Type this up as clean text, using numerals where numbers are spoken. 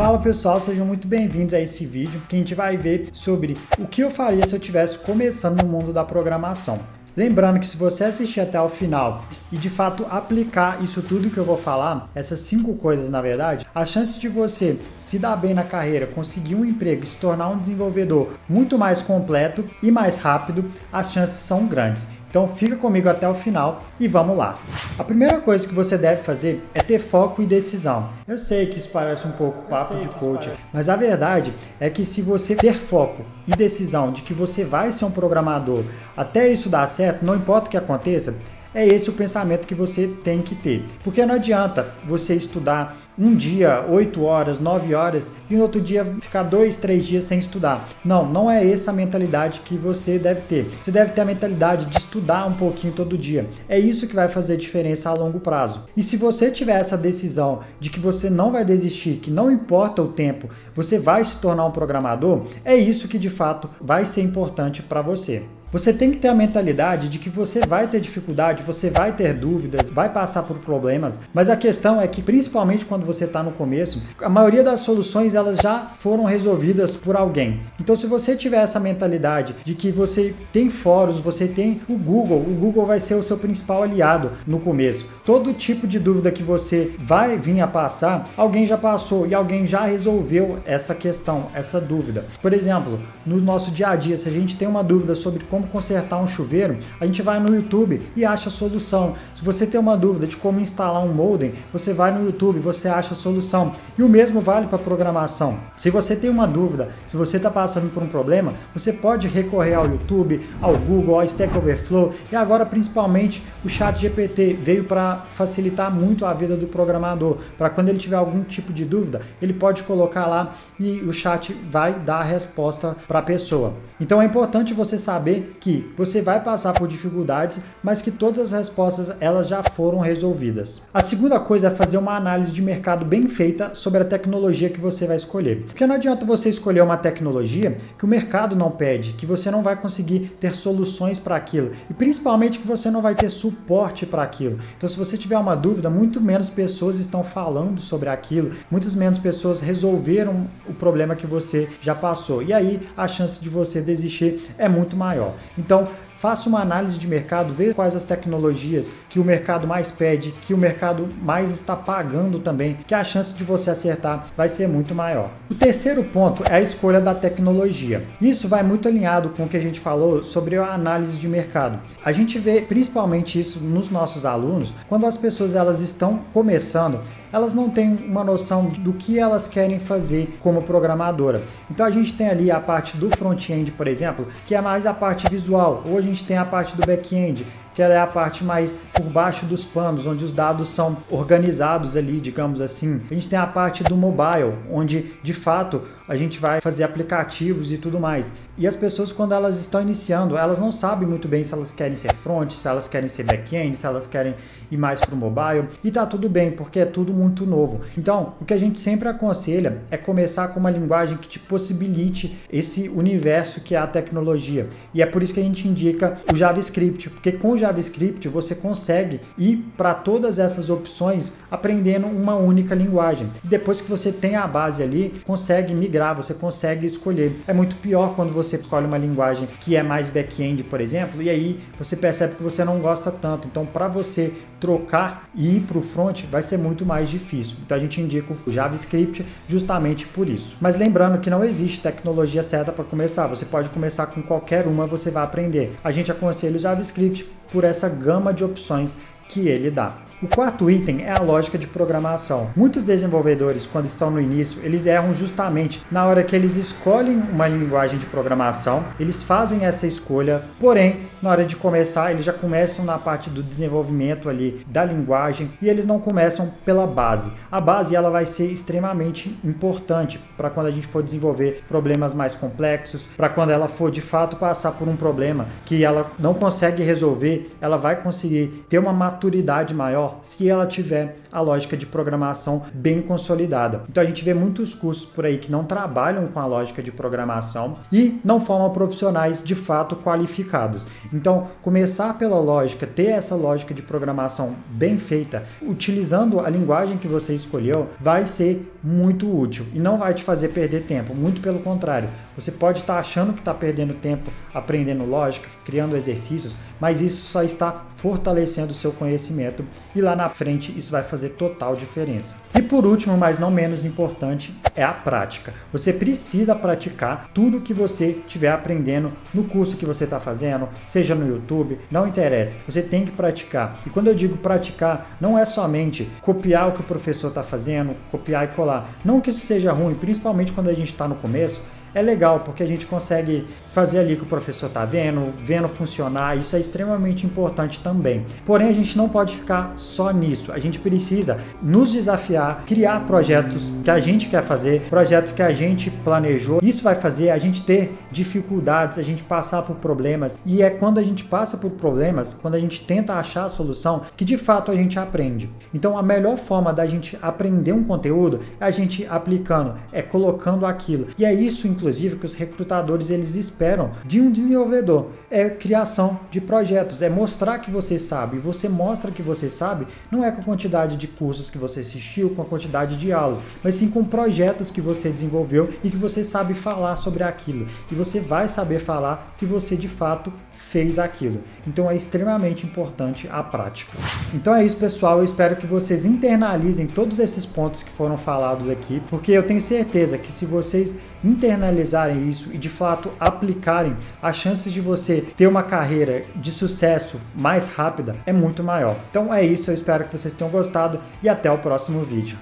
Fala pessoal, sejam muito bem-vindos a esse vídeo que a gente vai ver sobre o que eu faria se eu estivesse começando no mundo da programação. Lembrando que se você assistir até o final e de fato aplicar isso tudo que eu vou falar, essas 5 coisas na verdade, a chance de você se dar bem na carreira, conseguir um emprego e se tornar um desenvolvedor muito mais completo e mais rápido, as chances são grandes. Então fica comigo até o final e vamos lá. A primeira coisa que você deve fazer é ter foco e decisão. Eu sei que isso parece um pouco papo de coach, mas a verdade é que se você ter foco e decisão de que você vai ser um programador até isso dar certo, não importa o que aconteça, é esse o pensamento que você tem que ter. Porque não adianta você estudar um dia, 8 horas, 9 horas e no outro dia ficar 2, 3 dias sem estudar. Não é essa a mentalidade que você deve ter. Você deve ter a mentalidade de estudar um pouquinho todo dia. É isso que vai fazer diferença a longo prazo. E se você tiver essa decisão de que você não vai desistir, que não importa o tempo, você vai se tornar um programador, é isso que de fato vai ser importante para você. Você tem que ter a mentalidade de que você vai ter dificuldade, você vai ter dúvidas, vai passar por problemas, mas a questão é que, principalmente quando você está no começo, a maioria das soluções elas já foram resolvidas por alguém. Então, se você tiver essa mentalidade de que você tem fóruns, você tem o Google vai ser o seu principal aliado no começo. Todo tipo de dúvida que você vai vir a passar, alguém já passou e alguém já resolveu essa questão, essa dúvida. Por exemplo, no nosso dia a dia, se a gente tem uma dúvida sobre como consertar um chuveiro, a gente vai no YouTube e acha a solução. Se você tem uma dúvida de como instalar um modem, você vai no YouTube, você acha a solução. E o mesmo vale para programação. Se você tem uma dúvida, se você está passando por um problema, você pode recorrer ao YouTube, ao Google, ao Stack Overflow e agora principalmente o ChatGPT veio para facilitar muito a vida do programador. Para quando ele tiver algum tipo de dúvida, ele pode colocar lá e o chat vai dar a resposta para a pessoa. Então é importante você saber que você vai passar por dificuldades, mas que todas as respostas elas já foram resolvidas. A segunda coisa é fazer uma análise de mercado bem feita sobre a tecnologia que você vai escolher. Porque não adianta você escolher uma tecnologia que o mercado não pede, que você não vai conseguir ter soluções para aquilo e principalmente que você não vai ter suporte para aquilo. Então, se você tiver uma dúvida, muito menos pessoas estão falando sobre aquilo, muitas menos pessoas resolveram o problema que você já passou. E aí a chance de você desistir é muito maior. Então, faça uma análise de mercado, veja quais as tecnologias que o mercado mais pede, que o mercado mais está pagando também, que a chance de você acertar vai ser muito maior. O terceiro ponto é a escolha da tecnologia. Isso vai muito alinhado com o que a gente falou sobre a análise de mercado. A gente vê principalmente isso nos nossos alunos, quando as pessoas elas estão começando, elas não têm uma noção do que elas querem fazer como programadora. Então a gente tem ali a parte do front-end, por exemplo, que é mais a parte visual. Ou a gente tem a parte do back-end, que ela é a parte mais por baixo dos panos, onde os dados são organizados ali, digamos assim. A gente tem a parte do mobile, onde de fato a gente vai fazer aplicativos e tudo mais. E as pessoas, quando elas estão iniciando, elas não sabem muito bem se elas querem ser front, se elas querem ser back-end, se elas querem ir mais para o mobile. E tá tudo bem, porque é tudo muito novo. Então, o que a gente sempre aconselha é começar com uma linguagem que te possibilite esse universo que é a tecnologia. E é por isso que a gente indica o JavaScript, porque com o JavaScript você consegue ir para todas essas opções aprendendo uma única linguagem. E depois que você tem a base ali, consegue migrar, você consegue escolher. É muito pior quando você escolhe uma linguagem que é mais back-end, por exemplo, e aí você percebe que você não gosta tanto. Então, para você trocar e ir para o front vai ser muito mais difícil. Então a gente indica o JavaScript justamente por isso. Mas lembrando que não existe tecnologia certa para começar. Você pode começar com qualquer uma, você vai aprender. A gente aconselha o JavaScript por essa gama de opções que ele dá. O quarto item é a lógica de programação. Muitos desenvolvedores, quando estão no início, eles erram justamente na hora que eles escolhem uma linguagem de programação, eles fazem essa escolha, porém, na hora de começar, eles já começam na parte do desenvolvimento ali da linguagem e eles não começam pela base. A base ela vai ser extremamente importante para quando a gente for desenvolver problemas mais complexos, para quando ela for de fato passar por um problema que ela não consegue resolver, ela vai conseguir ter uma maturidade maior se ela tiver a lógica de programação bem consolidada. Então a gente vê muitos cursos por aí que não trabalham com a lógica de programação e não formam profissionais de fato qualificados. Então, começar pela lógica, ter essa lógica de programação bem feita, utilizando a linguagem que você escolheu, vai ser muito útil e não vai te fazer perder tempo, muito pelo contrário. Você pode estar achando que está perdendo tempo aprendendo lógica, criando exercícios, mas isso só está fortalecendo o seu conhecimento e lá na frente isso vai fazer total diferença. E por último, mas não menos importante, é a prática. Você precisa praticar tudo que você estiver aprendendo no curso que você está fazendo, seja no YouTube, não interessa. Você tem que praticar. E quando eu digo praticar, não é somente copiar o que o professor está fazendo, copiar e colar. Não que isso seja ruim, principalmente quando a gente está no começo. É legal, porque a gente consegue fazer ali que o professor está vendo funcionar, isso é extremamente importante também. Porém, a gente não pode ficar só nisso, a gente precisa nos desafiar, criar projetos que a gente quer fazer, projetos que a gente planejou. Isso vai fazer a gente ter dificuldades, a gente passar por problemas, e é quando a gente passa por problemas, quando a gente tenta achar a solução, que de fato a gente aprende. Então, a melhor forma da gente aprender um conteúdo é a gente aplicando, é colocando aquilo. E é isso, inclusive, que os recrutadores eles esperam de um desenvolvedor. É criação de projetos, é mostrar que você sabe. E você mostra que você sabe não é com a quantidade de cursos que você assistiu, com a quantidade de aulas, mas sim com projetos que você desenvolveu e que você sabe falar sobre aquilo. E você vai saber falar se você de fato fez aquilo. Então é extremamente importante a prática. Então é isso, pessoal. Eu espero que vocês internalizem todos esses pontos que foram falados aqui, porque eu tenho certeza que se vocês internalizarem isso e de fato aplicarem, as chances de você ter uma carreira de sucesso mais rápida é muito maior. Então é isso, eu espero que vocês tenham gostado e até o próximo vídeo.